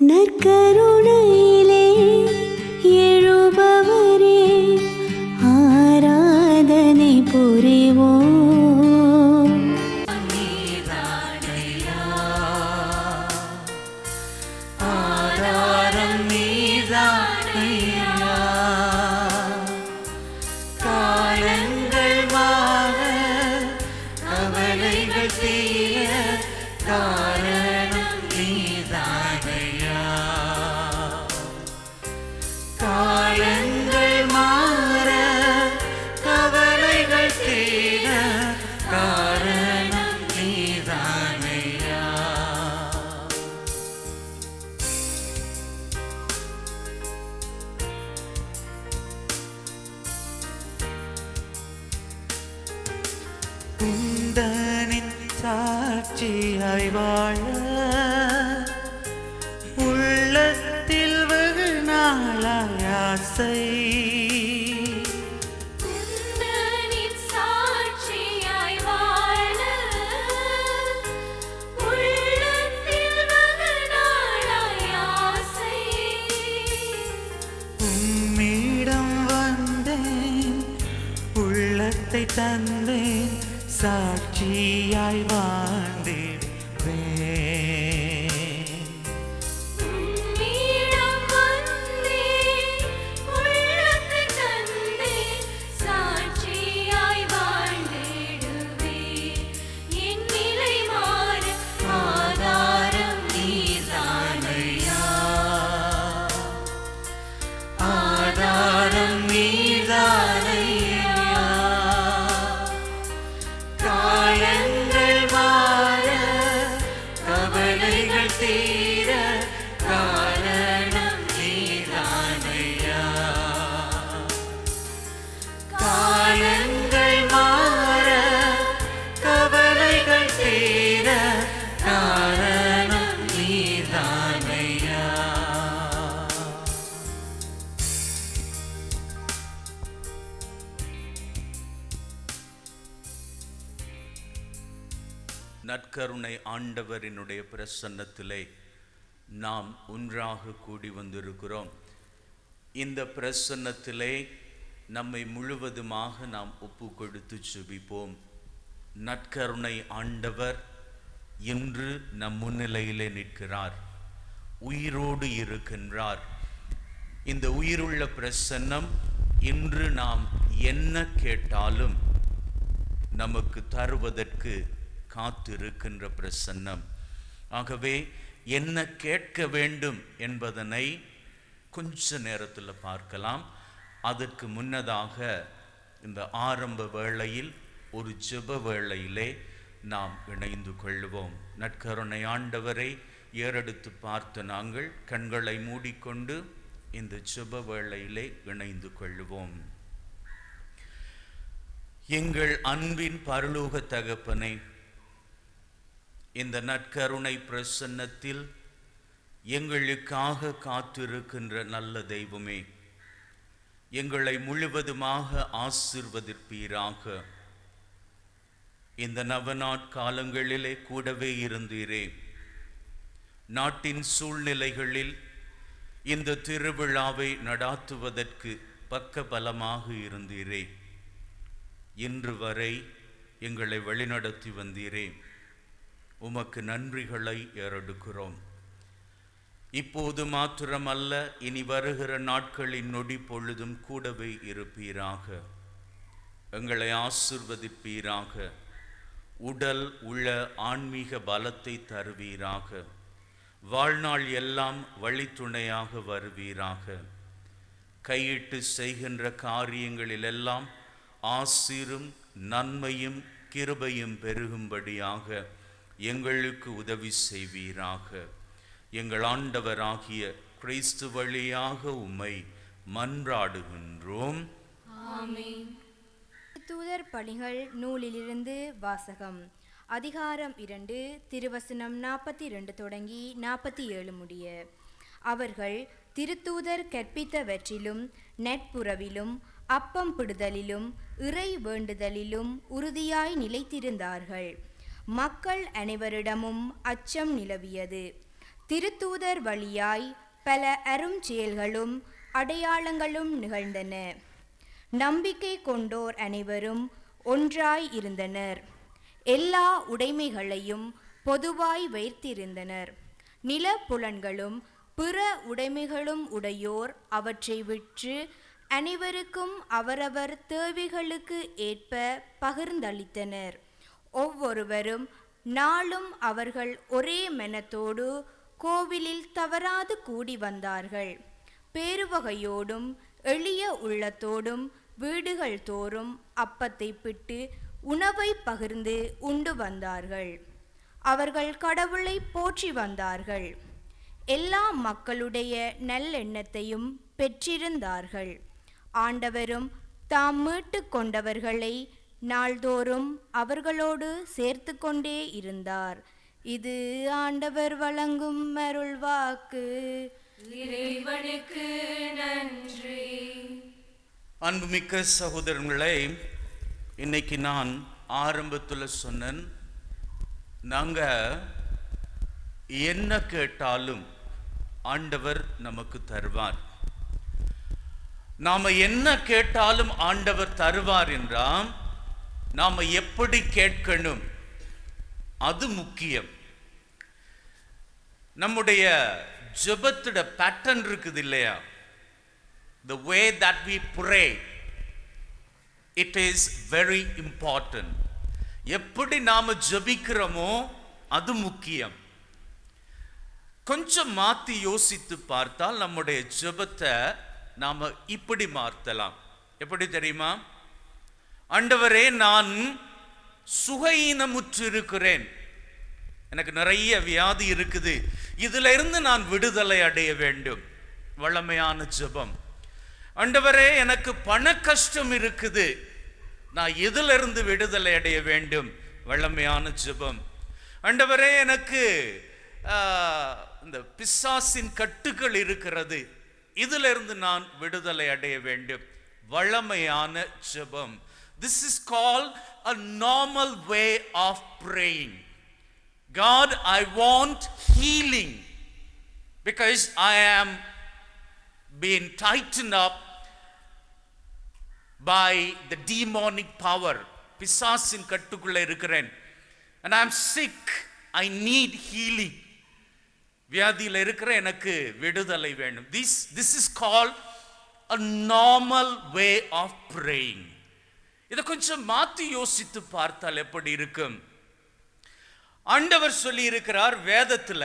நற்கருணையிலே எழுபவரே ஆராதனை புரிவோம். ஆதாரம் நீதானையா, காலங்கள் மாற கவலைகள் தீர காரணம் நீதானையா, காலங்கள் மாற கவலைகள் தீர காரணம் நீதானையா. உந்தனின் சாட்சியாய் வாழ உள்ளத்தில் வெகு நாளாய் ஆசை, உந்தனின் சாட்சியாய் வாழ உள்ளத்தில் வெகு நாளாய் ஆசை. உம்மிடம் வந்தேன், உள்ளத்தை தந்தேன், சாட்சியாய் வாழ்ந்திடுவேன். உம்மிடம் வந்தேன், உள்ளத்தை தந்தேன், சாட்சியாய் வாழ்ந்திடுவேன். என் நிலை மாற ஆதாரம் நீதானையா, ஆதாரம் நீதானையா, காலங்கள் மாற கவலைகள் தீர காரணம் நீதானையா, காலங்கள் மாற கவலைகள் தீர காரணம் நீதானையா. நற்கருணை ஆண்டவரினுடைய பிரசன்னத்திலே நாம் ஒன்றாக கூடி வந்திருக்கிறோம். இந்த பிரசன்னத்திலே நம்மை முழுவதுமாக நாம் ஒப்பு கொடுத்து ஜெபிப்போம். நற்கருணை ஆண்டவர் இன்று நம் முன்னிலையிலே நிற்கிறார், உயிரோடு இருக்கின்றார். இந்த உயிருள்ள பிரசன்னம் இன்று நாம் என்ன கேட்டாலும் நமக்கு தருவதற்கு காத்திருக்கின்ற பிரசன்னம். ஆகவே என்ன கேட்க வேண்டும் என்பதனை கொஞ்ச நேரத்தில் பார்க்கலாம். அதற்கு முன்னதாக இந்த ஆரம்ப வேளையில் ஒரு ஜெப வேளையிலே நாம் இணைந்து கொள்வோம். நற்கருணை ஆண்டவரை ஏறெடுத்து பார்த்த நாங்கள் கண்களை மூடிக்கொண்டு இந்த ஜெப வேளையிலே இணைந்து கொள்வோம். எங்கள் அன்பின் பரலோக தகப்பனை, இந்த நற்கருணை பிரசன்னத்தில் எங்களுக்காக காத்திருக்கின்ற நல்ல தெய்வமே, எங்களை முழுவதுமாக ஆசீர்வதிப்பீராக. இந்த நவநாட்காலங்களிலே கூடவே இருந்தீரே. நாட்டின் சூழ்நிலைகளில் இந்த திருவிழாவை நடாத்துவதற்கு பக்கபலமாக இருந்தீரே. இன்று வரை எங்களை வழிநடத்தி வந்தீரே. உமக்கு நன்றிகளை ஏறெடுக்கிறோம். இப்போது மாத்திரமல்ல, இனி வருகிற நாட்களின் நொடி பொழுதும் கூடவே இருப்பீராக. எங்களை ஆசீர்வதிப்பீராக. உடல் உள்ள ஆன்மீக பலத்தை தருவீராக. வாழ்நாள் எல்லாம் வழித்துணையாக வருவீராக. கையிட்டு செய்கின்ற காரியங்களிலெல்லாம் ஆசீரும் நன்மையும் கிருபையும் பெருகும்படியாக எங்களுக்கு உதவி செய்வீராக. எங்கள் ஆண்டவராகிய கிறிஸ்து வழியாக உம்மை மன்றாடுகின்றோம். ஆமென். தூதர் பணிகள் நூலிலிருந்து வாசகம். அதிகாரம் 2, திருவசனம் 42 தொடங்கி 47 முடிய. அவர்கள் திருத்தூதர் கற்பித்தவற்றிலும் நட்புறவிலும் அப்பம் பிடுதலிலும் இறை வேண்டுதலிலும் உறுதியாய் நிலைத்திருந்தார்கள். மக்கள் அனைவரிடமும் அச்சம் நிலவியது. திருத்தூதர் வழியாய் பல அரும் செயல்களும் அடையாளங்களும் நிகழ்ந்தன. நம்பிக்கை கொண்டோர் அனைவரும் ஒன்றாய் இருந்தனர். எல்லா உடைமைகளையும் பொதுவாய் வைத்திருந்தனர். நிலப்புலன்களும் பிற உடைமைகளும் உடையோர் அவற்றை விற்று அனைவருக்கும் அவரவர் தேவைகளுக்கு ஏற்ப பகிர்ந்தளித்தனர். ஒவ்வொருவரும் நாளும் அவர்கள் ஒரே மனத்தோடு கோவிலில் தவறாது கூடி வந்தார்கள். பேருவகையோடும் எளிய உள்ளத்தோடும் வீடுகள் தோறும் அப்பத்தை பிட்டு உணவை பகிர்ந்து உண்டு வந்தார்கள். அவர்கள் கடவுளை போற்றி வந்தார்கள். எல்லா மக்களுடைய நல்லெண்ணத்தையும் பெற்றிருந்தார்கள். ஆண்டவரும் தாம் மீட்டு கொண்டவர்களை நாள்தோறும் அவர்களோடு சேர்த்து கொண்டே இருந்தார். இது ஆண்டவர் வழங்கும் அருள்வாக்கு. இறைவனுக்கு நன்றி. அன்புமிக்க சகோதரர்களே, இன்னைக்கு நான் ஆரம்பத்தில் சொன்னேன், நாங்கள் என்ன கேட்டாலும் ஆண்டவர் நமக்கு தருவார். நாம என்ன கேட்டாலும் ஆண்டவர் தருவார் என்றால் நாம எப்படி கேட்கணும் அது முக்கியம். நம்முடைய ஜெபத்தோட பேட்டர்ன் இருக்குது இல்லையா, the way that we pray, it is very important. எப்படி நாம ஜெபிக்கிறோமோ அது முக்கியம். கொஞ்சம் மாத்தி யோசித்து பார்த்தால் நம்முடைய ஜெபத்தை நாம இப்படி மாற்றலாம். எப்படி தெரியுமா? ஆண்டவரே, நான் சுகஈனமுற்று இருக்கிறேன், எனக்கு நிறைய வியாதி இருக்குது, இதுல இருந்து நான் விடுதலை அடைய வேண்டும். வளமையான ஜெபம். ஆண்டவரே, எனக்கு பண கஷ்டம் இருக்குது, நான் எதுல இருந்து விடுதலை அடைய வேண்டும். வளமையான ஜெபம். ஆண்டவரே, எனக்கு இந்த பிசாசின் கட்டுகள் இருக்கிறது, இதுல இருந்து நான் விடுதலை அடைய வேண்டும். வளமையான ஜெபம். This is called a normal way of praying. God, I want healing because I am being tightened up by the demonic power. பிசாசின் கட்டுக்குள்ள இருக்கிறேன். And I am sick. I need healing. வியாதியில் இருக்கிற எனக்கு விடுதலை வேண்டும். This is called a normal way of praying. இதை கொஞ்சம் மாற்றி யோசித்து பார்த்தால் எப்படி இருக்கும்? ஆண்டவர் சொல்லி இருக்கிறார் வேதத்தில்,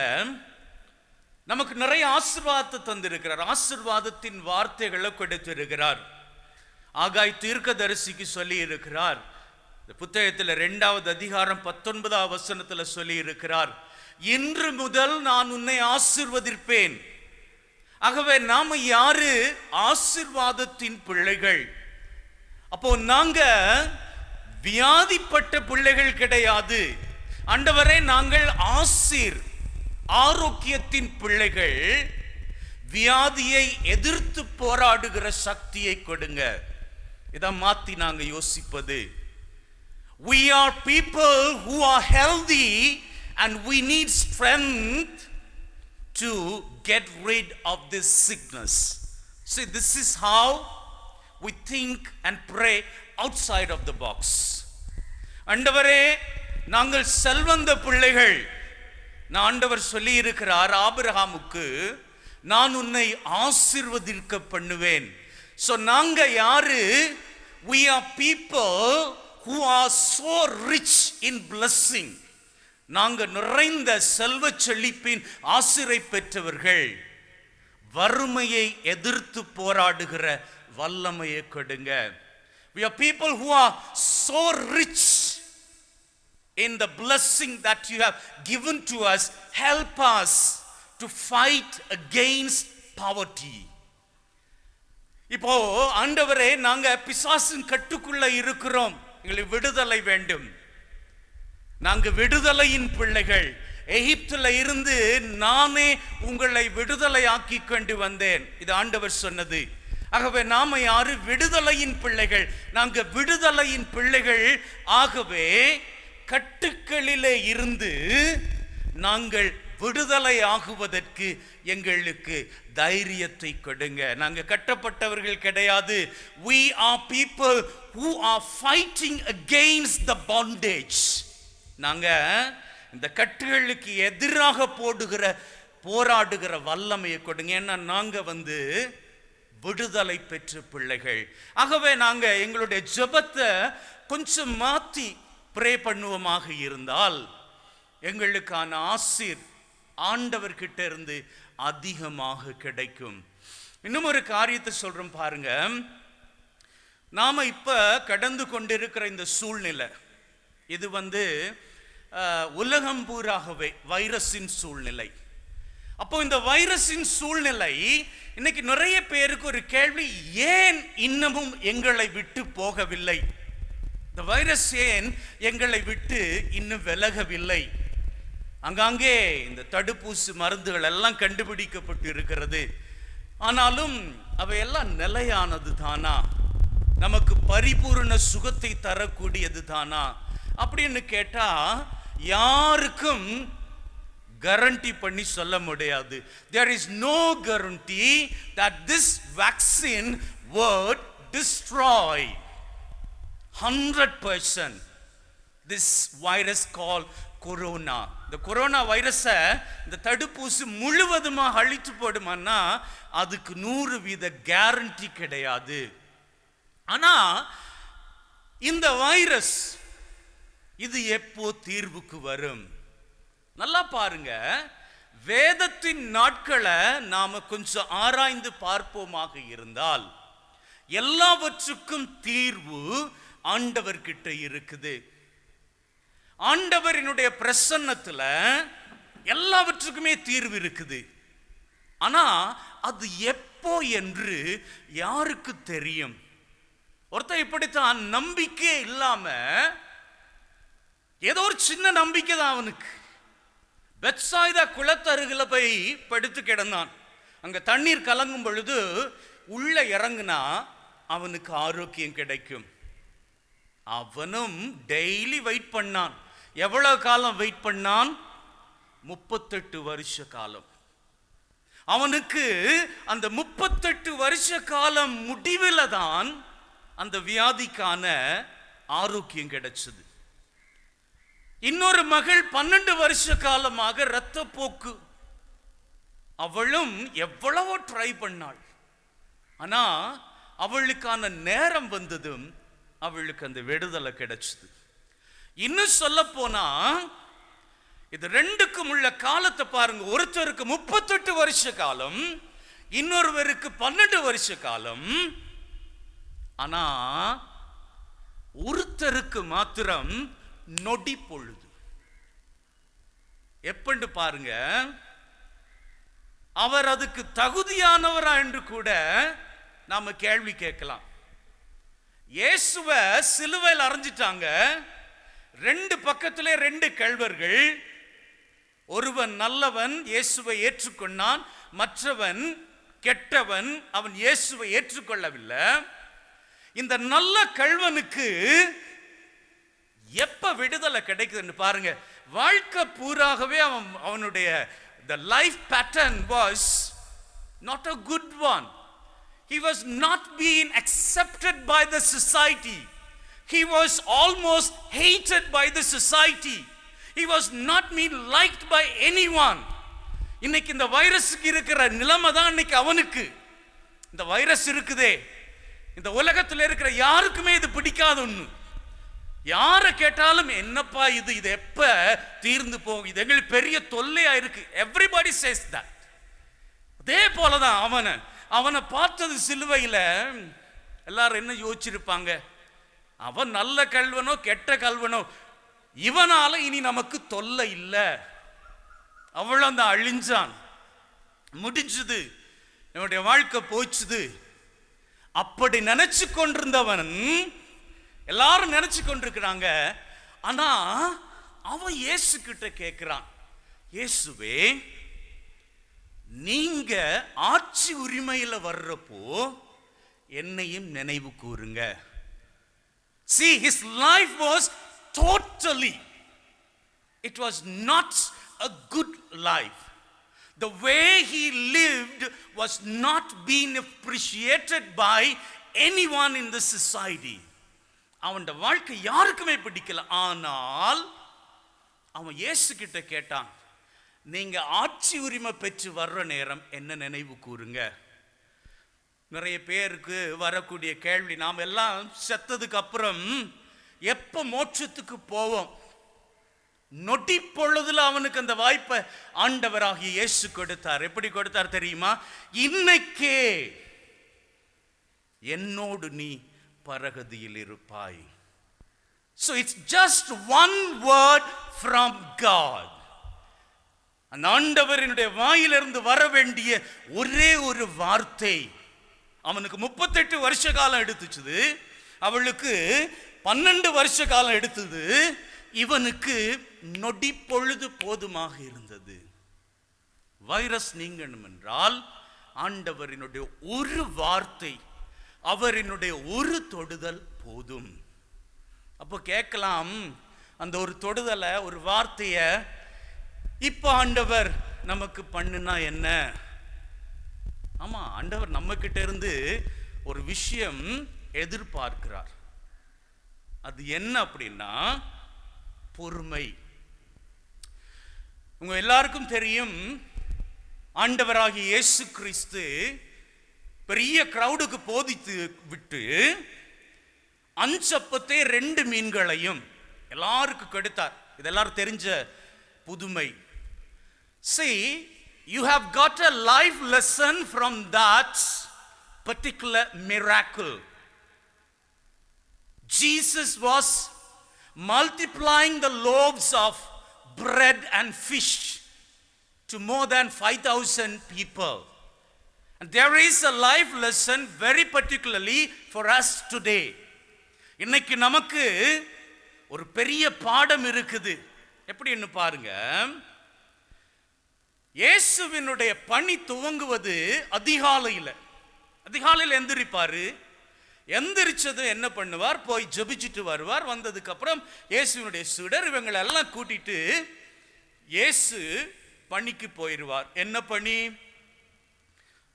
நமக்கு நிறைய ஆசீர்வாதத்தை தந்திருக்கிறார். ஆசீர்வாதத்தின் வார்த்தைகளை கொடுத்திருக்கிறார். ஆகாய் தீர்க்கதரிசிக்கு சொல்லி இருக்கிறார். இந்த புத்தகத்தில் 2வது அதிகாரம் 19வது வசனத்தில் சொல்லி இருக்கிறார், இன்று முதல் நான் உன்னை ஆசீர்வதிப்பேன். ஆகவே நாம யாரு? ஆசீர்வாதத்தின் பிள்ளைகள். அப்போ நாங்க வியாதிப்பட்ட பிள்ளைகள் கிடையாது. ஆண்டவரே, நாங்கள் ஆரோக்கியத்தின் பிள்ளைகள். வியாதியை எதிர்த்து போராடுகிற சக்தியை கொடுங்க. இதை மாத்தி நாங்க யோசிப்பது, we are people who are healthy and we need strength to get rid of this sickness. See, this is how we think and pray outside of the box. ஆண்டவரே, நாங்கள் செல்வந்த பிள்ளைகள். நான் ஆண்டவர் சொல்லி இருக்கிறார் ஆபிரகாமுக்கு, நான் உன்னை ஆசீர்வதிக்க பண்ணுவேன். So நாங்க யாரு? We are people who are so rich in blessing. நாங்க நிறைந்த செல்வ செழிப்பின் ஆசிரை பெற்றவர்கள். வறுமையை எதிர்த்து போராடுகிற வல்லமையை கொடுங்க. We are people who are so rich in the blessing that you have given to us. Help us to fight against poverty. இப்போ ஆண்டவரே, நாங்க பிசாசின் கட்டுக்குள்ள இருக்கிறோம், எங்களுக்கு விடுதலை வேண்டும். நாங்க விடுதலையின் பிள்ளைகள். எகிப்துல இருந்து நானே உங்களை விடுதலை ஆக்கி கொண்டு வந்தேன், இது ஆண்டவர் சொன்னது. ஆகவே நாம யாரு? விடுதலையின் பிள்ளைகள். நாங்க விடுதலையின் பிள்ளைகள். ஆகவே கட்டுக்களிலே இருந்து நாங்கள் விடுதலை ஆகுவதற்கு எங்களுக்கு தைரியத்தை கொடுங்க. நாங்க கட்டப்பட்டவர்கள் கிடையாது. we are people who are fighting against the bondage. நாங்க இந்த கட்டுகளுக்கு எதிராக போராடுகிற வல்லமையை கொடுங்க. ஏன்னா நாங்க விடுதலை பெற்ற பிள்ளைகள். ஆகவே நாங்க எங்களுடைய ஜெபத்தை கொஞ்சம் மாத்தி ப்ரே பண்ணுவோமாக இருந்தால் எங்களுக்கான ஆசீர் ஆண்டவர்கிட்ட இருந்து அதிகமாக கிடைக்கும். இன்னும் ஒரு காரியத்தை சொல்றோம் பாருங்க. நாம இப்ப கடந்து கொண்டிருக்கிற இந்த சூழ்நிலை இது உலகம் பூராகவே வைரஸின் சூழ்நிலை. அப்போ இந்த வைரஸின் சூழ்நிலை இன்னைக்கு நிறைய பேருக்கு ஒரு கேள்வி, ஏன் இன்னமும் எங்களை விட்டு போகவில்லை? இந்த வைரஸ் ஏன் எங்களை விட்டு இன்னும் விலகவில்லை? அங்காங்கே இந்த தடுப்பூசி மருந்துகள் எல்லாம் கண்டுபிடிக்கப்பட்டு இருக்கிறது. ஆனாலும் அவையெல்லாம் நிலையானது தானா? நமக்கு பரிபூர்ண சுகத்தை தரக்கூடியது தானா அப்படின்னு கேட்டா யாருக்கும் guarantee பண்ணி சொல்ல முடியாது. There is no guarantee that this vaccine would destroy 100% this virus called corona. இந்த கொரோனா வைரஸை இந்த தடுப்பூசி முழுவதுமாக அழித்து போடுமான்னா அதுக்கு 100% கேரண்டி கிடையாது. ஆனா இந்த வைரஸ் இது எப்போ தீர்வுக்கு வரும்? நல்லா பாருங்க. வேதத்தின் நாட்களை நாம கொஞ்சம் ஆராய்ந்து பார்ப்போமாக இருந்தால் எல்லாவற்றுக்கும் தீர்வு ஆண்டவர்கிட்ட இருக்குது. ஆண்டவரினுடைய பிரசன்னத்துல எல்லாவற்றுக்குமே தீர்வு இருக்குது. ஆனா அது எப்போ என்று யாருக்கு தெரியும்? ஒருத்தர் இப்படித்தான் நம்பிக்கை இல்லாம ஏதோ ஒரு சின்ன நம்பிக்கை தான் அவனுக்கு. பெத்சாய்தா குளத்தருகில போய் படுத்து கிடந்தான். அங்க தண்ணீர் கலங்கும் பொழுது உள்ள இறங்குனா அவனுக்கு ஆரோக்கியம் கிடைக்கும். அவனும் டெய்லி வெயிட் பண்ணான். எவ்வளவு காலம் வெயிட் பண்ணான்? 38 வருஷ காலம். அவனுக்கு அந்த 38 வருஷ காலம் முடிவில் தான் அந்த வியாதிக்கான ஆரோக்கியம் கிடைச்சது. இன்னொரு மகள் 12 வருஷ காலமாக இரத்தப்போக்கு. அவளும் எவ்வளவோ ட்ரை பண்ணாள். ஆனா அவளுக்கான நேரம் வந்ததும் அவளுக்கு அந்த விடுதலை கிடைச்சது. இன்னும் சொல்ல போனா இது ரெண்டுக்கும் உள்ள காலத்தை பாருங்க. ஒருத்தருக்கு 38 வருஷ காலம், இன்னொருவருக்கு 12 வருஷ காலம். ஆனா ஒருத்தருக்கு மாத்திரம் நொடி பொழுது. எப்படி பாருங்க, அவர் அதுக்கு தகுதியானவரா என்று கூட நாம கேள்வி கேட்கலாம். இயேசுவ சிலுவையில் அறைஞ்சிட்டாங்க. ரெண்டு பக்கத்திலே 2 கள்வர்கள். ஒருவன் நல்லவன், இயேசுவை ஏற்றுக்கொண்டான். மற்றவன் கெட்டவன், அவன் இயேசுவை ஏற்றுக்கொள்ளவில்லை. இந்த நல்ல கள்வனுக்கு எப்ப விடுதலை கிடைக்குதுன்னு பாருங்க. வாழ்க்கை பூராகவே அவனுடைய the life pattern was not a good one. He was not being accepted by the society. He was almost hated by the society. He was not being liked by anyone. இன்னைக்கு இந்த வைரஸுக்கு இருக்கிற நிலைமை தான் இன்னைக்கு அவனுக்கு. இந்த வைரஸ் இருக்குதே, இந்த உலகத்தில் இருக்கிற யாருக்குமே இது பிடிக்காத ஒண்ணு. யாரை கேட்டாலும் என்னப்பா இது எப்ப தீர்ந்து போகும், இது எங்களுக்கு பெரிய தொல்லையா இருக்கு. Everybody says that. அதே போலதான் அவனை பார்த்தது சிலுவையில எல்லாரும் என்ன யோசிச்சிருப்பாங்க? அவன் நல்ல கல்வனோ கெட்ட கல்வனோ, இவனால இனி நமக்கு தொல்லை இல்லை, அவ்வளவுதான், அழிஞ்சான், முடிஞ்சது, என்னுடைய வாழ்க்கை போச்சுது. அப்படி நினைச்சு கொண்டிருந்தவன் எல்லாரும் நினைச்சு கொண்டிருக்கிறாங்க. ஆனா அவன் இயேசு கிட்ட கேட்கிறான், இயேசுவே, நீங்க ஆட்சி உரிமையில வர்றப்போ என்னையும் நினைவு கூறுங்க. See, his life was totally, it was not a good life. The way he lived was not being appreciated by anyone in the society. அவனோட வாழ்க்கை யாருக்குமே பிடிக்கல. ஆனால் அவன் இயேசு கிட்ட கேட்டான், நீங்க ஆட்சி உரிமை பெற்று வர்ற நேரம் என்ன நினைவு கூறுங்க. நிறைய பேருக்கு வரக்கூடிய கேள்வி, நாம் எல்லாம் செத்ததுக்கு அப்புறம் எப்ப மோட்சத்துக்கு போவோம்? நொடி பொழுதுல அவனுக்கு அந்த வாய்ப்பை ஆண்டவராகிய இயேசு கொடுத்தார். எப்படி கொடுத்தார் தெரியுமா? இன்னைக்கே என்னோடு நீ பரகதியில் இருப்பாய். So it's just one word from God. அந்த ஆண்டவரினுடைய வாயிலிருந்து வர வேண்டிய ஒரே ஒரு வார்த்தை. அவனுக்கு 38 வருஷ காலம் எடுத்துச்சு, அவளுக்கு 12 வருஷ காலம் எடுத்தது, இவனுக்கு நொடி பொழுது போதுமாக இருந்தது. வைரஸ் நீங்கணும் என்றால் ஆண்டவரினுடைய ஒரு வார்த்தை, அவரினுடைய ஒரு தொடுதல் போதும். அப்போ கேட்கலாம், அந்த ஒரு தொடுதலை, ஒரு வார்த்தைய இப்ப ஆண்டவர் நமக்கு பண்ணுனா என்ன? ஆமா, ஆண்டவர் நம்ம கிட்ட இருந்து ஒரு விஷயம் எதிர்பார்க்கிறார். அது என்ன அப்படின்னா பொறுமை. உங்க எல்லாருக்கும் தெரியும், ஆண்டவராகிய இயேசு கிறிஸ்து பெரிய கிரவுடுக்கு போதித்து விட்டு 5 அப்பத்தை 2 மீன்களையும் எல்லாருக்கும் கொடுத்தார். இதெல்லாம் தெரிஞ்ச புதுமை. See, you have got a life lesson from that particular miracle. Jesus was multiplying the loaves of bread and fish to more than 5,000 people. And there is a life lesson very particularly for us today. இன்னைக்கு நமக்கு ஒரு பெரிய பாடம் இருக்குது. எப்படின்னு பாருங்க, இயேசுவினுடைய பணி துவங்குவது அதிகாலையில் எந்திரிப்பாரு. எந்திரிச்சது என்ன பண்ணுவார்? போய் ஜெபிச்சுட்டு வருவார். வந்ததுக்கு அப்புறம் இயேசுவினுடைய சீடர் இவங்களை எல்லாம் கூட்டிட்டு இயேசு பணிக்கு போயிடுவார். என்ன பணி?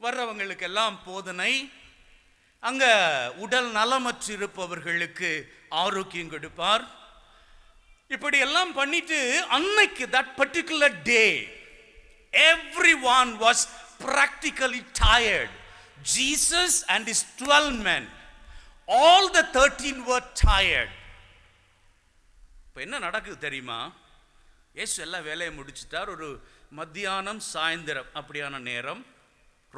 வர்றவங்களுக்கெல்லாம் போதனை, அங்க உடல் நலமற்று இருப்பவர்களுக்கு ஆரோக்கியம் கொடுப்பார். இப்படி எல்லாம் பண்ணிட்டு அன்னைக்கு that particular day everyone was practically tired. Jesus and his 12 men, all the 13 were tired. இப்போ என்ன நடக்குது தெரியுமா? இயேசு எல்லா வேலையை முடிச்சிட்டார். ஒரு மத்தியானம் சாயந்தரம் அப்படியான நேரம்,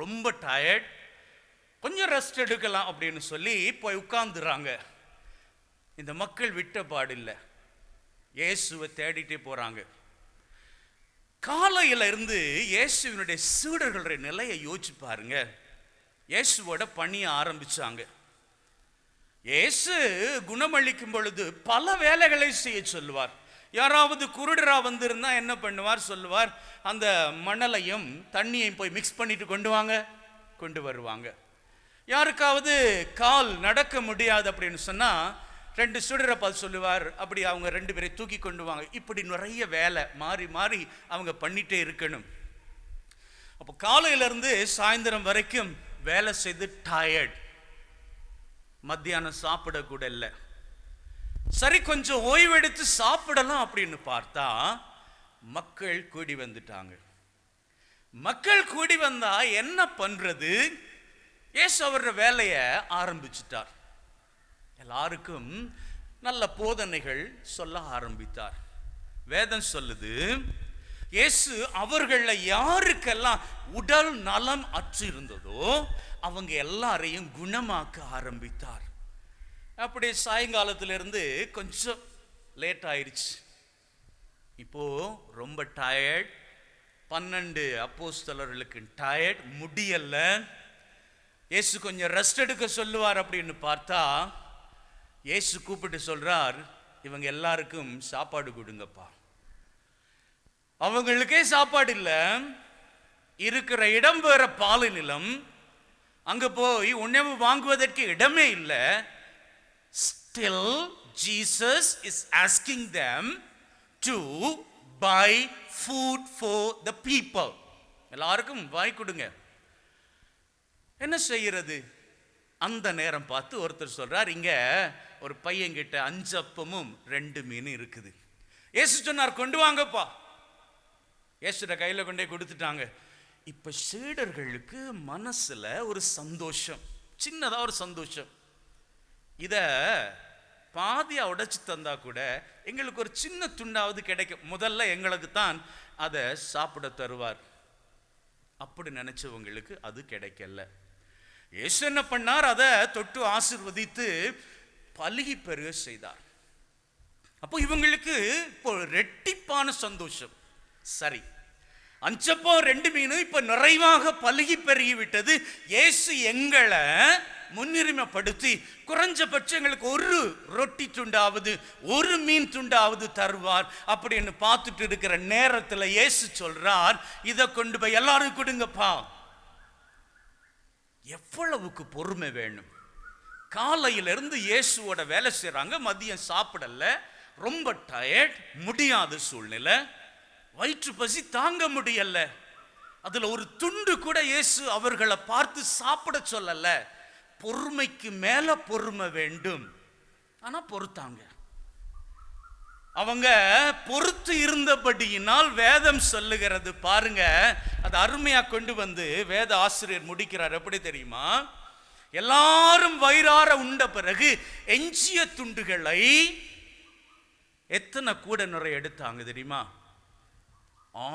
ரொம்ப டயர்ட், கொஞ்சம் ரெஸ்ட் எடுக்கலாம் அப்படின்னு சொல்லி போய் உட்கார்ந்துறாங்க. இந்த மக்கள் விட்ட பாடில்லை, இயேசுவை தேடிட்டே போறாங்க. காலையில இருந்து இயேசுவினுடைய சீடர்களுடைய நிலையை யோசிச்சு பாருங்க. இயேசுவோட பணிய ஆரம்பிச்சாங்க. இயேசு குணமளிக்கும் பொழுது பல வேலைகளை செய்ய சொல்லுவார். யாராவது குருடரா வந்திருந்தா என்ன பண்ணுவார்? சொல்லுவார், அந்த மணலையும் தண்ணியையும் போய் மிக்ஸ் பண்ணிட்டு கொண்டு வருவாங்க. யாருக்காவது கால் நடக்க முடியாது அப்படின்னு சொன்னா 2 சீடரை பார்த்து சொல்லுவார், அப்படி அவங்க 2 பேரை தூக்கி கொண்டு வாங்க. இப்படி நிறைய வேலை மாறி மாறி அவங்க பண்ணிட்டே இருக்கணும். அப்போ காலையிலிருந்து சாயந்தரம் வரைக்கும் வேலை செய்து டயர்ட். மத்தியானம் சாப்பிடக்கூட இல்லை. சரி, கொஞ்சம் ஓய்வெடுத்து சாப்பிடலாம் அப்படின்னு பார்த்தா மக்கள் கூடி வந்துட்டாங்க. மக்கள் கூடி வந்தா என்ன பண்றது? இயேசு அவரோட வேலையை ஆரம்பிச்சிட்டார். எல்லாருக்கும் நல்ல போதனைகள் சொல்ல ஆரம்பித்தார். வேதம் சொல்லுது, இயேசு அவர்கள யாருக்கெல்லாம் உடல் நலம் அற்று இருந்ததோ அவங்க எல்லாரையும் குணமாக்க ஆரம்பித்தார். அப்படி சாயங்காலத்திலிருந்து கொஞ்சம் லேட் ஆயிடுச்சு. இப்போ ரொம்ப டயர்ட். 12 அப்போஸ்தலர்களுக்கு டயர்ட், முடியல. இயேசு கொஞ்சம் ரெஸ்ட் எடுக்க சொல்லுவார் அப்படின்னு பார்த்தா இயேசு கூப்பிட்டு சொல்றார், இவங்க எல்லாருக்கும் சாப்பாடு கொடுங்கப்பா. அவங்களுக்கே சாப்பாடு இல்லை. இருக்கிற இடம் வேற பாலை நிலம், அங்க போய் உணவு வாங்குவதற்கு இடமே இல்லை. Still Jesus is asking them to buy food for the people. எல்லாருக்கும் வாய் கொடுங்க. என்ன செய்யறது? அந்த நேரம் பார்த்து ஒருத்தர் சொல்றார், இங்க ஒரு பையன்கிட்ட 5 அப்பமும் 2 மீன் இருக்குது. இயேசு சொன்னார், கொண்டு வாங்கப்பா. இயேசுட கையில கொண்டே கொடுத்துட்டாங்க. இப்ப சீடர்களுக்கு மனசுல ஒரு சந்தோஷம், சின்னதா ஒரு சந்தோஷம். இத பாதியா உடைச்சு தந்தா கூட எங்களுக்கு ஒரு சின்ன துண்டாவது கிடைக்கும். முதல்ல எங்களுக்கு தான் அதை சாப்பிட தருவார். அப்படி நினைச்சவங்களுக்கு அது கிடைக்கல. இயேசு என்ன பண்ணார்? அதை தொட்டு ஆசீர்வதித்து பலுகி பெருக செய்தார். அப்போ இவங்களுக்கு இப்போ ரெட்டிப்பான சந்தோஷம். சரி, 5 அப்பம் 2 மீன் இப்ப நிறைவாக பலுகி பெருகி விட்டது. இயேசு எங்களை முன்னுரிமைப்படுத்தி குறைஞ்சபட்சம் எங்களுக்கு ஒரு ரொட்டி துண்டாவது, ஒரு மீன் துண்டாவது தருவார் அப்படின்னு பார்த்துட்டு இருக்கிற நேரத்தில் இயேசு சொல்றார், இதை கொண்டு போய் எல்லாரும் கொடுங்கப்பா. எவ்வளவுக்கு பொறுமை வேணும்! காலையிலிருந்து இயேசுவோட வேலை செய்றாங்க, மதியம் சாப்பிடல, ரொம்ப டயர்ட், முடியாத சூழ்நிலை, வயிற்று பசி தாங்க முடியல. அதுல ஒரு துண்டு கூட இயேசு அவர்களை பார்த்து சாப்பிட சொல்லல. பொறுமைக்கு மேல பொறுமை வேண்டும். ஆனா பொறுத்தாங்க. அவங்க பொறுத்து இருந்தபடியினால் வேதம் சொல்லுகிறது பாருங்க, அது அருமையா கொண்டு வந்து வேத ஆசிரியர் முடிக்கிறார். எப்படி தெரியுமா? எல்லாரும் வயிறார உண்ட பிறகு எஞ்சிய துண்டுகளை எத்தனை கூடை நிறைய எடுத்தாங்க தெரியுமா?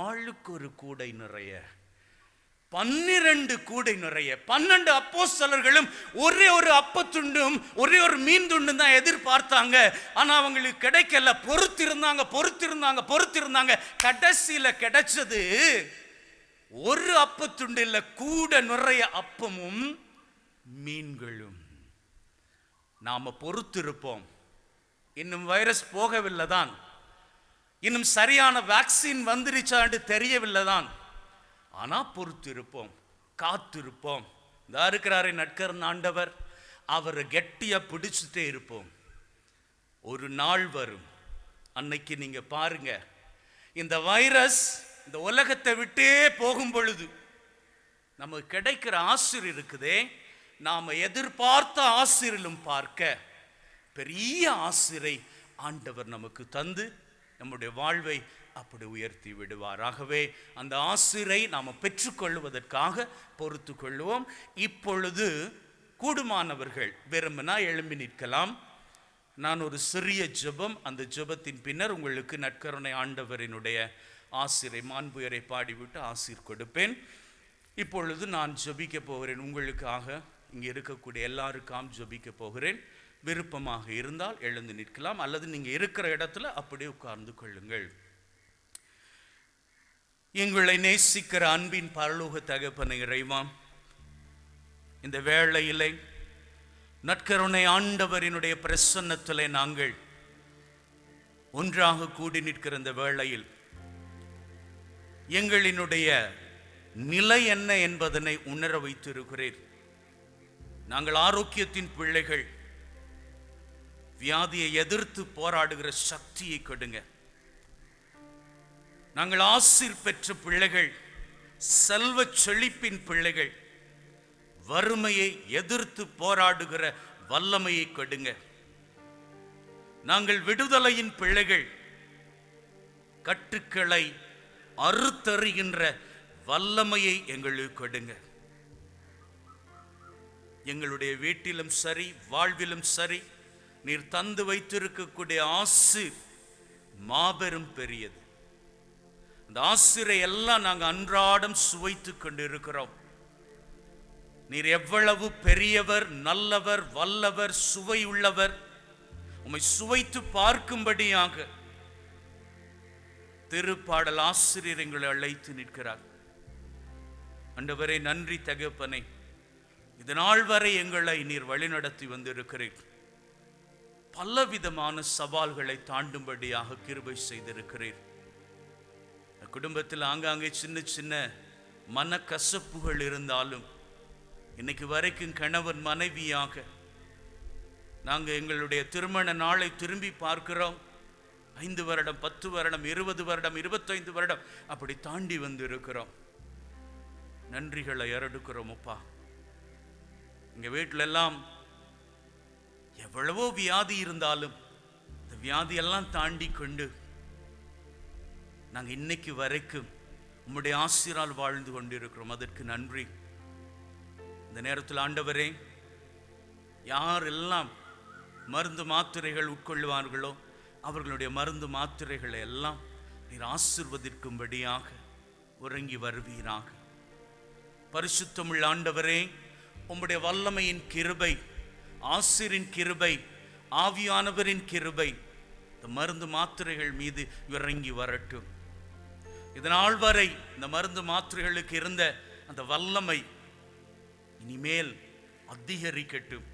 ஆளுக்கு ஒரு கூடை நிறைய, 12 கூடை நிறைய. 12 அப்போஸ்தலர்களும் ஒரே ஒரு அப்பத்துண்டும் ஒரே ஒரு மீன் துண்டும் தான் எதிர்பார்த்தாங்க. ஆனா அவங்களுக்கு கிடைக்கல. பொறுத்திருந்தாங்க. கடைசியில கிடைச்சது ஒரு அப்பத்துண்டு இல்ல, கூட நிறைய அப்பமும் மீன்களும். நாம பொறுத்திருப்போம். இன்னும் வைரஸ் போகவில்லை தான், இன்னும் சரியான வேக்சின் வந்துருச்சான்னு தெரியவில்லை தான். ஆனா பொறுத்திருப்போம், காத்திருப்போம். இதா இருக்கிறாரே நட்கர்ன் ஆண்டவர், அவரை கெட்டியா பிடிச்சுட்டே இருப்போம். ஒரு நாள் வரும், அன்னைக்கு நீங்க பாருங்க, இந்த வைரஸ் இந்த உலகத்தை விட்டே போகும் பொழுது நமக்கு கிடைக்கிற ஆசிரியர் இருக்குதே, நாம எதிர்பார்த்த ஆசிரியரும் பார்க்க பெரிய ஆசிரை ஆண்டவர் நமக்கு தந்து நம்முடைய வாழ்வை அப்படி உயர்த்தி விடுவார். ஆகவே அந்த ஆசிரை நாம் பெற்றுக்கொள்வதற்காக பொறுத்து கொள்வோம். இப்பொழுது கூடுமானவர்கள் விரும்பினா எழும்பி நிற்கலாம். நான் ஒரு சிறிய ஜெபம், அந்த ஜெபத்தின் பின்னர் உங்களுக்கு நற்கருணை ஆண்டவரினுடைய ஆசிரை மாண்புயரை பாடிவிட்டு ஆசீர் கொடுப்பேன். இப்பொழுது நான் ஜெபிக்க போகிறேன். உங்களுக்காக இங்கே இருக்கக்கூடிய எல்லாருக்காம் ஜெபிக்க போகிறேன். விருப்பமாக இருந்தால் எழுந்து நிற்கலாம், அல்லது நீங்க இருக்கிற இடத்துல அப்படியே உட்கார்ந்து கொள்ளுங்கள். எங்களை நேசிக்கிற அன்பின் பரலோக தகப்பனை இறைவா, இந்த வேளையிலே நற்கருணை ஆண்டவரினுடைய பிரசன்னத்திலே நாங்கள் ஒன்றாக கூடி நிற்கிற இந்த வேளையில் எங்களினுடைய நிலை என்ன என்பதனை உணர வைத்திருக்கிறீர். நாங்கள் ஆரோக்கியத்தின் பிள்ளைகள், வியாதியை எதிர்த்து போராடுகிற சக்தியை கொடுங்க. நாங்கள் ஆசீர் பெற்ற பிள்ளைகள், செல்வ செழிப்பின் பிள்ளைகள், வறுமையை எதிர்த்து போராடுகிற வல்லமையை கொடுங்க. நாங்கள் விடுதலையின் பிள்ளைகள், கட்டுக்களை அறுத்தறிகின்ற வல்லமையை எங்களுக்கு கொடுங்க. எங்களுடைய வீட்டிலும் சரி, வாழ்விலும் சரி, நீர் தந்து வைத்திருக்கக்கூடிய ஆசீர் மாபெரும் பெரியது. அந்த ஆசீரை எல்லாம் நாங்கள் அன்றாடம் சுவைத்து கொண்டு இருக்கிறோம். நீர் எவ்வளவு பெரியவர், நல்லவர், வல்லவர், சுவை உள்ளவர். உம்மை சுவைத்து பார்க்கும்படியாக திருப்பாடல் ஆசிரியர் எங்களை அழைத்து நிற்கிறார். ஆண்டவரே, நன்றி தகப்பனே. இதனால் வரை எங்களை நீர் வழிநடத்தி வந்திருக்கிறீர். பலவிதமான சவால்களை தாண்டும்படியாக கிருபை செய்திருக்கிறீர். குடும்பத்தில் ஆங்காங்கே சின்ன சின்ன மனக்கசப்புகள் இருந்தாலும் இன்னைக்கு வரைக்கும் கணவன் மனைவியாக நாங்கள் எங்களுடைய திருமண நாளை திரும்பி பார்க்கிறோம். 5 வருடம், 10 வருடம், 20 வருடம், 25 வருடம் அப்படி தாண்டி வந்து இருக்கிறோம். நன்றிகளை ஏறெடுக்கிறோம் அப்பா. எங்க வீட்டில எல்லாம் எவ்வளவோ வியாதி இருந்தாலும் இந்த வியாதியெல்லாம் தாண்டி கொண்டு நாங்க இன்னைக்கு வரைக்கும் உம்முடைய ஆசீரால் வாழ்ந்து கொண்டிருக்கிறோம். அதற்கு நன்றி. இந்த நேரத்தில் ஆண்டவரே, யாரெல்லாம் மருந்து மாத்திரைகள் உட்கொள்வார்களோ அவர்களுடைய மருந்து மாத்திரைகளை எல்லாம் நீர் ஆசீர்வதிக்கும்படியாக உறங்கி வருவீராக. பரிசுத்தமுள்ள ஆண்டவரே, உம்முடைய வல்லமையின் கிருபை, ஆசீரின் கிருபை, ஆவியானவரின் கிருபை இந்த மருந்து மாத்திரைகள் மீது இறங்கி வரட்டும். இதனால் வரை இந்த மருந்து மாத்திரைகளுக்கு இருந்த அந்த வல்லமை இனிமேல் அதிகரிக்கட்டும்.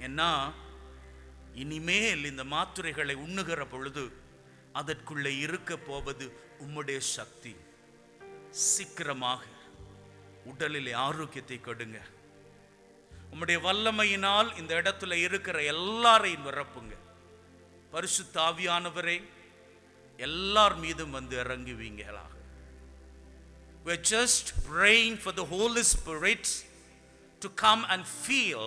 ஏன்னா இனிமேல் இந்த மாத்திரைகளை உண்ணுகிற பொழுது அதற்குள்ளே இருக்க போவது உம்முடைய சக்தி. சீக்கிரமாக உடலிலே ஆரோக்கியத்தை கொடுங்க. உம்முடைய வல்லமையினால் இந்த இடத்துல இருக்கிற எல்லாரையும் நிரப்புங்க. பரிசுத்த ஆவியானவரே, எல்லார் மீதும் வந்து இறங்குவீங்களாக. We're just praying for the Holy Spirit to come and feel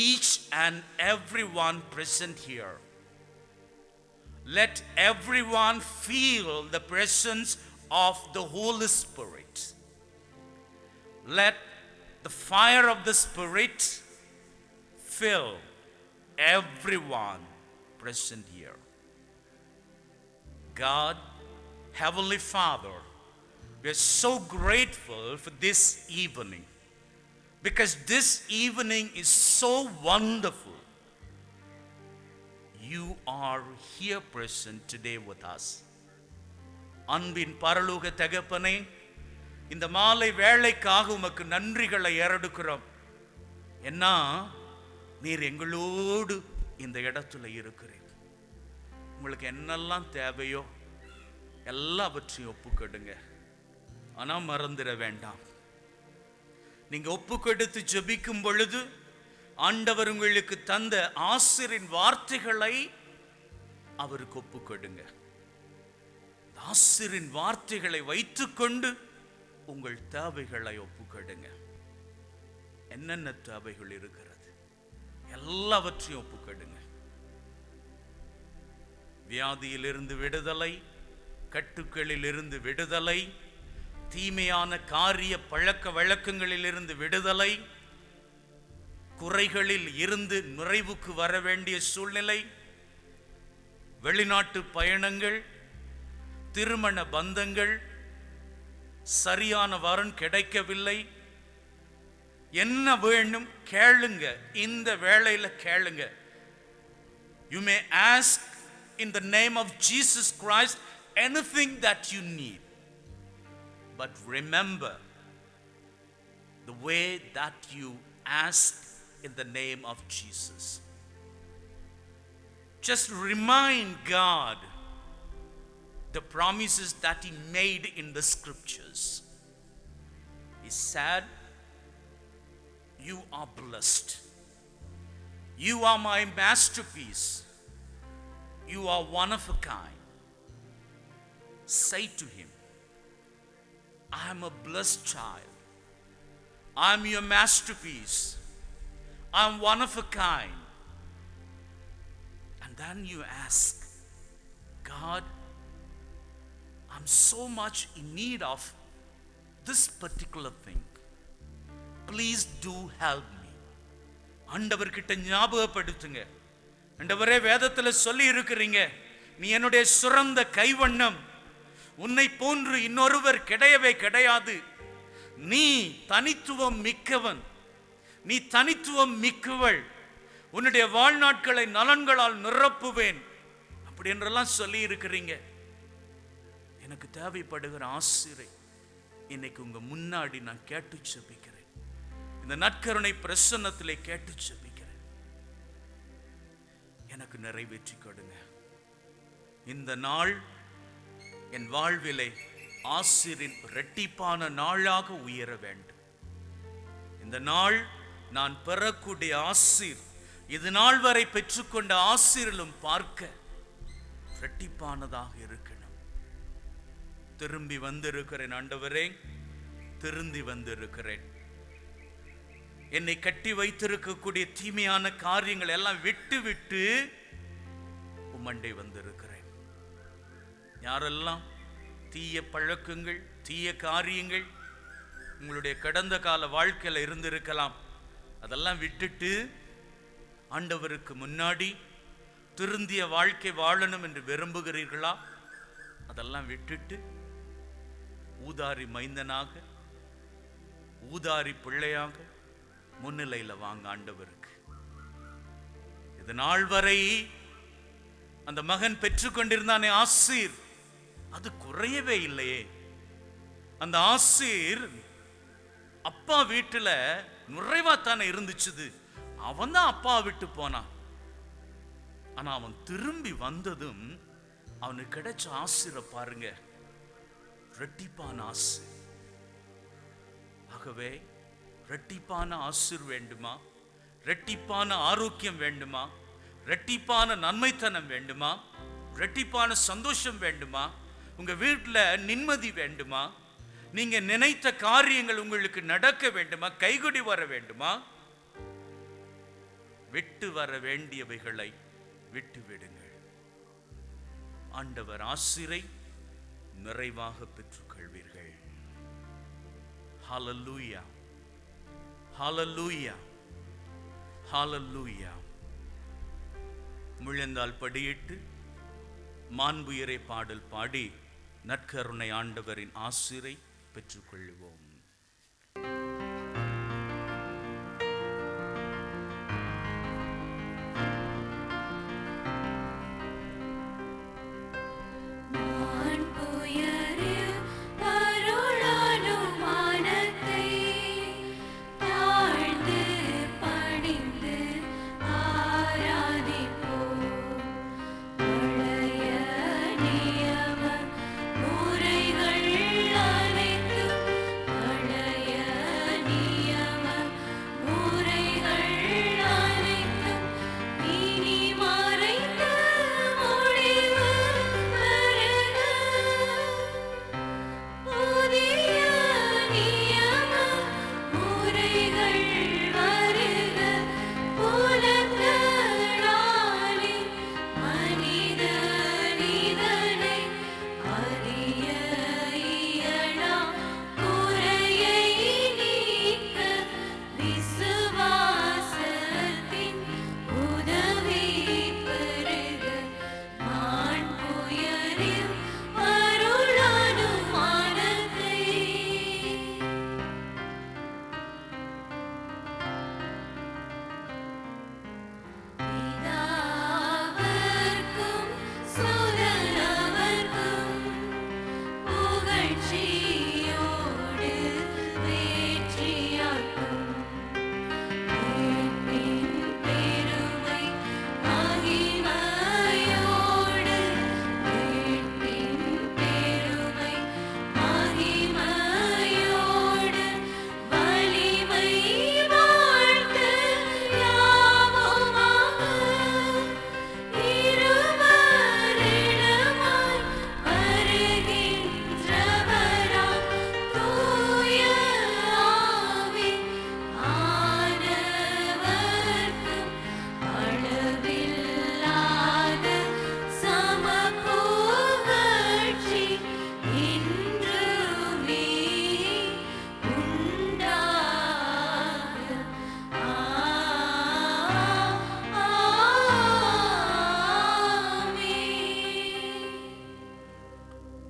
each and everyone present here. Let everyone feel the presence of the Holy Spirit. Let the fire of the Spirit fill everyone present here. God, Heavenly Father, we are so grateful for this evening, because this evening is so wonderful. You are here present today with us. அன்பின் பரலோக தகப்பனே, இந்த மாலை வேளைக்காக உமக்கு நன்றிகளை ஏறெடுக்கிறோம். ஏன்னா நீர் எங்களோடு இந்த இடத்துல இருக்கிறீர். உங்களுக்கு என்னெல்லாம் தேவையோ எல்லாவற்றையும் ஒப்புக்கொடுங்க. ஆனா மறந்துட வேண்டாம், நீங்க ஒப்புக்கொடுத்து ஜெபிக்கும் பொழுது ஆண்டவர் உங்களுக்கு தந்த ஆசீரின் வார்த்தைகளை அவருக்கு ஒப்புக்கொடுங்க. ஆசீரின் வார்த்தைகளை வைத்துக்கொண்டு உங்கள் தேவைகளை ஒப்புக்கொடுங்க. என்னென்ன தேவைகள் இருக்கிறது எல்லாவற்றையும் ஒப்புக்கொடுங்க. வியாதியிலிருந்து விடுதலை, கட்டுக்களில் இருந்து விடுதலை, தீமையான காரிய பழக்க வழக்கங்களிலிருந்து விடுதலை, குறைகளில் இருந்து நிறைவுக்கு வர வேண்டிய சூழ்நிலை, வெளிநாட்டு பயணங்கள், திருமண பந்தங்கள், சரியான வரன் கிடைக்கவில்லை, என்ன வேணும் கேளுங்க. இந்த வேளையில கேளுங்க. You may ask in the name of Jesus Christ anything that you need. But remember the way that you ask in the name of Jesus. Just remind God the promises that He made in the scriptures. He said, you are blessed. You are my masterpiece. You are one of a kind. Say to Him, I am a blessed child. I am your masterpiece. I am one of a kind. And then you ask, God, I'm so much in need of this particular thing. Please do help me. ஆண்டவர்கிட்ட ஞாபகப்படுத்துங்க. ஆண்டவரே, வேதத்துல சொல்லி இருக்கிறீங்க, நீ என்னுடைய சிறந்த கைவண்ணம், உன்னை போன்று இன்னொருவர் கிடையவே கிடையாது, நீ தனித்துவம் மிக்கவன், நீ தனித்துவம் மிக்கவள், உன்னுடைய வாழ்நாட்களை நலன்களால் நிரப்புவேன் அப்படி என்றெல்லாம் சொல்லி இருக்கிறீங்க. எனக்கு தேவைப்படுகிற ஆசீரை இன்னைக்கு உங்க முன்னாடி நான் கேட்டு செபிக்கிறேன். இந்த நற்கருணை பிரசன்னத்திலே கேட்டு செபிக்கிறேன். எனக்கு நிறைவேற்றி கொடுங்க. இந்த நாள் என் வாழ்விலே ஆசீரின் இரட்டிப்பான நாளாக உயர வேண்டும். இந்த நாள் நான் பெறக்கூடிய ஆசீர் இது நாள் வரை பெற்றுக்கொண்ட ஆசீரிலும் பார்க்க இரட்டிப்பானதாக இருக்கணும். திரும்பி வந்திருக்கிறேன் ஆண்டவரே, திருந்தி வந்திருக்கிறேன். என்னை கட்டி வைத்திருக்கக்கூடிய தீமையான காரியங்கள் எல்லாம் விட்டு விட்டு உம்மண்டை வந்திருக்கிறேன். யாரெல்லாம் தீய பழக்கங்கள், தீய காரியங்கள் உங்களுடைய கடந்த கால வாழ்க்கையில இருந்திருக்கலாம், அதெல்லாம் விட்டுட்டு ஆண்டவருக்கு முன்னாடி திருந்திய வாழ்க்கை வாழணும் என்று விரும்புகிறீர்களா? அதெல்லாம் விட்டுட்டு ஊதாரி மைந்தனாக, ஊதாரி பிள்ளையாக முன்னிலையில வாங்க ஆண்டவருக்கு. இது நாள் வரை அந்த மகன் பெற்றுக்கொண்டிருந்தானே ஆசீர், அது குறையவே இல்லையே. அந்த ஆசீர் அப்பா வீட்டுல நிறைவாத்தானே இருந்துச்சுது. அவன் தான் அப்பா விட்டு போனான். ஆனா அவன் திரும்பி வந்ததும் அவனுக்கு கிடைச்ச ஆசீரை பாருங்க, இரட்டிப்பான ஆசீர். ஆகவே இரட்டிப்பான ஆசீர் வேண்டுமா? இரட்டிப்பான ஆரோக்கியம் வேண்டுமா? இரட்டிப்பான நன்மைத்தனம் வேண்டுமா? இரட்டிப்பான சந்தோஷம் வேண்டுமா? உங்க வீட்டுல நிம்மதி வேண்டுமா? நீங்க நினைத்த காரியங்கள் உங்களுக்கு நடக்க வேண்டுமா? கைகூடி வர வேண்டுமா? விட்டு வர வேண்டியவைகளை விட்டு விடுங்கள். ஆண்டவர் ஆசீரை நிறைவாக பெற்றுக்கொள்வீர்கள். ஹல்லேலூயா, ஹல்லேலூயா, ஹல்லேலூயா. முழந்தால் படியிட்டு மாண்புயரை பாடல் பாடி நற்கருணை ஆண்டவரின் ஆசீரை பெற்றுக்கொள்வோம்.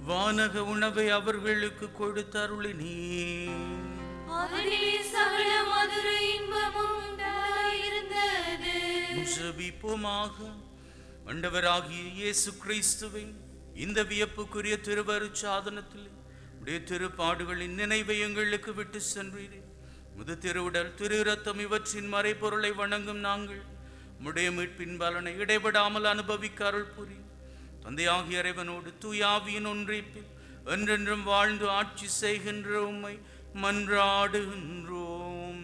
வானக உணவை அவர்களுக்கு கொடுத்தருளினீ. சகல மதுர இன்பமும் உண்டாயிருந்தது. ஜெபிப்போமாக. ஆண்டவராகிய இயேசு கிறிஸ்துவை இந்த வியப்புக்குரிய திருவருட்சாதனத்தில் உடைய திருப்பாடுகளின் நினைவை எங்களுக்கு விட்டு சென்றீரே. முது திருவுடல் திரு இரத்தம் இவற்றின் மறைபொருளை வணங்கும் நாங்கள் உம்முடைய மீட்பின் பலனை இடைபடாமல் அனுபவிக்க அருள் புரி. தந்தையாகிய இறைவனோடு தூயாவியின் ஒன்றிப்பில் என்றென்றும் வாழ்ந்து ஆட்சி செய்கின்ற உம்மை மன்றாடுகின்றோம்.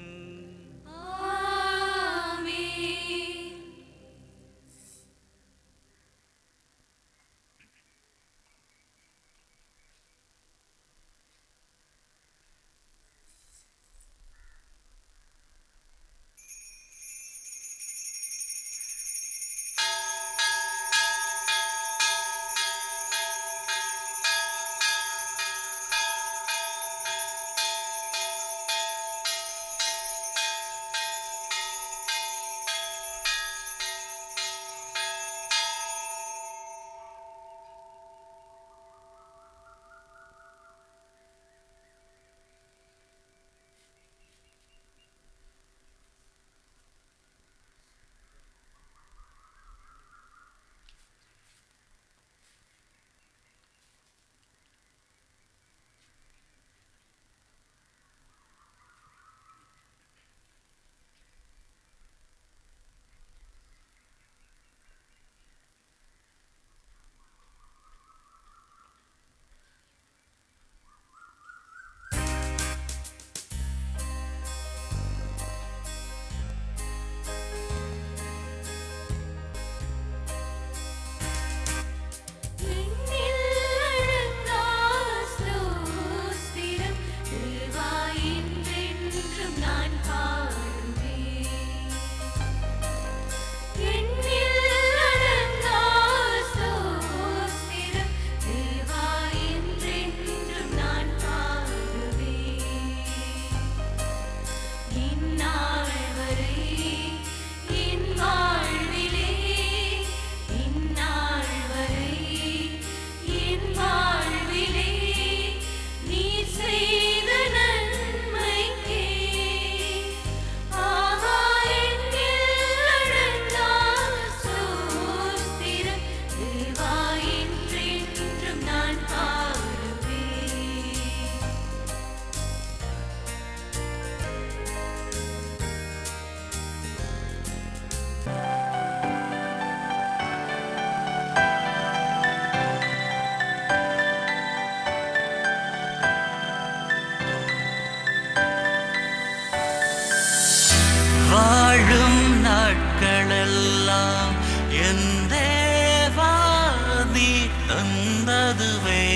இந்நாள் வரை என் வாழ்விலே இந்நாள் வரை என் வாழ்விலே நீர் செய்த நன்மைக்கே ஆஹா எண்ணில் அடங்கா ஸ்தோத்திரம் தேவா என்றென்றும் நான் பாடுவேன். வாழும் நாட்களெல்லாம் என் தேவா நீ தந்ததுவே,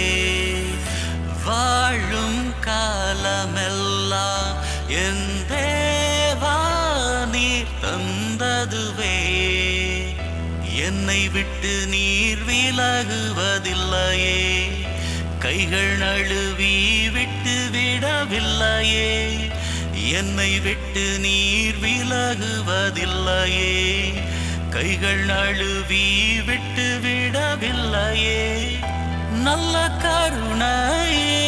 வாழும் காலமெல்லாம் என் தேவா நீ தந்ததுவே. என்னை விட்டு நீர் விலகுவதில்லையே, கைகள் நழுவி விட்டு விடவில்லையே. என்னை விட்டு நீர் விலகுவதில்லையே, கைகள் நழுவி விட்டு விடவில்லையே. நல்ல கருணையே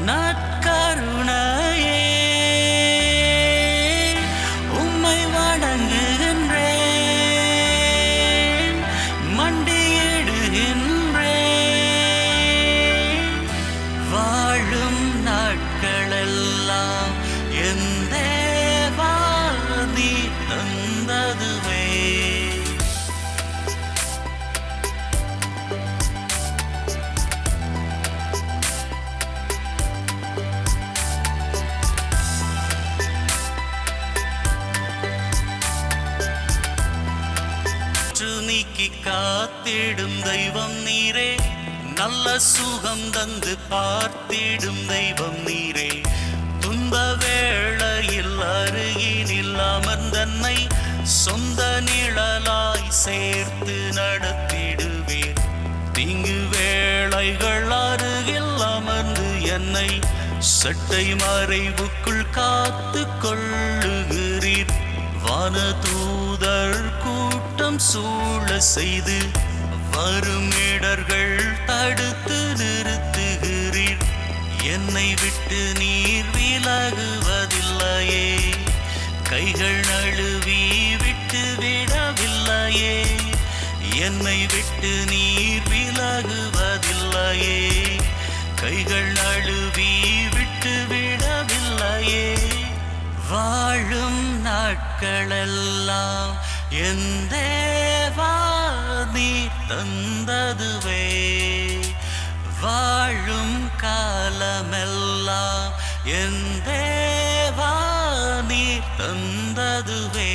நற்கருணையே உம்மை வணங்குகின்றேன், மண்டியிடுகின்றேன். வாழும் நாட்களெல்லாம் என் தேவா நீ தந்ததுவே. நீக்கி காத்திடும் தெய்வம் நீரே, நல்ல சுகம் தந்து பார்த்திடும் தெய்வம் நீரே. துன்ப வேளையில் அருகினில் அமர்ந்தன்னை சொந்த நிழலாய் சேர்த்து நடத்திடுவீர். தீங்கு வேளைகள் அருகில் அமர்ந்து என்னை சட்டை மறைவுக்குள் காத்து கொள்ளுகிறீர். வானதூதர் கூட்டம் சூழ செய்து வரும் இடர்கள் தடுத்து நிறுத்துகிறீர். என்னை விட்டு நீர் விலகுவதில்லையே, கைகள் நழுவி விட்டு விடவில்லையே. என்னை விட்டு நீர் விலகுவதில்லையே, கைகள் நழுவி விட்டு விடவில்லையே. வாழும் நாட்களெல்லாம் என் தேவா நீ தந்ததுவே, வாழும் காலமெல்லாம் என் தேவா நீ தந்ததுவே.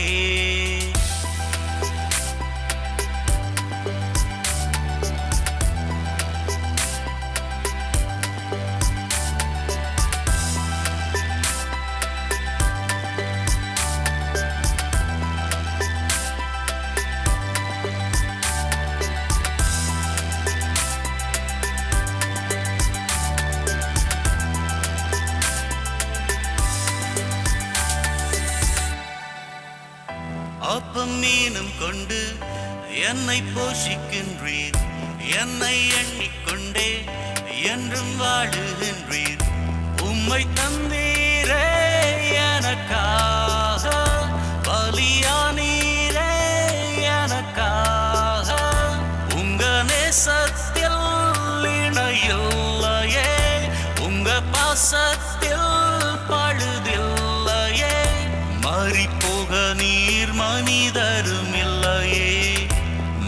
அப்பம் மீனும் கொண்டு என்னை போஷிக்கின்றீர், என்னை எண்ணிக்கொண்டே என்றும் வாழுகின்றீர். உம்மை தந்தீரே எனக்காக, பலியானீரே எனக்காக. உங்க நேசத்தில் இணையில்லையே, உங்க பாசத்தில் பழுதில்லையே. மாறிப்போக நீர் மனிதரும் இல்லையே,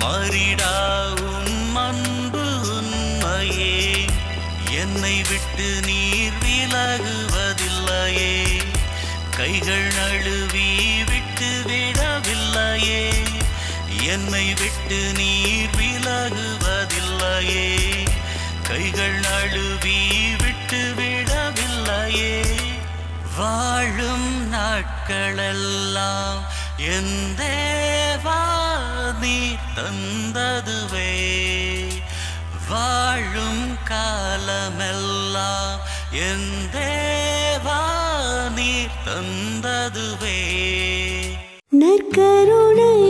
மறிடாவும் அன்பு உண்மையே. என்னை விட்டு நீர் விலகுவதில்லையே, கைகள் நழுவி விட்டு விடவில்லையே. என்னை விட்டு நீர் விலகுவதில்லையே, கைகள் நழுவி விட்டு விடவில்லையே. வாழும் நாட்களெல்லாம் என் தேவா நீ தந்ததுவே, வாழும் காலமெல்லாம் என் தேவா நீ நீர் தந்ததுவே நற்கருணை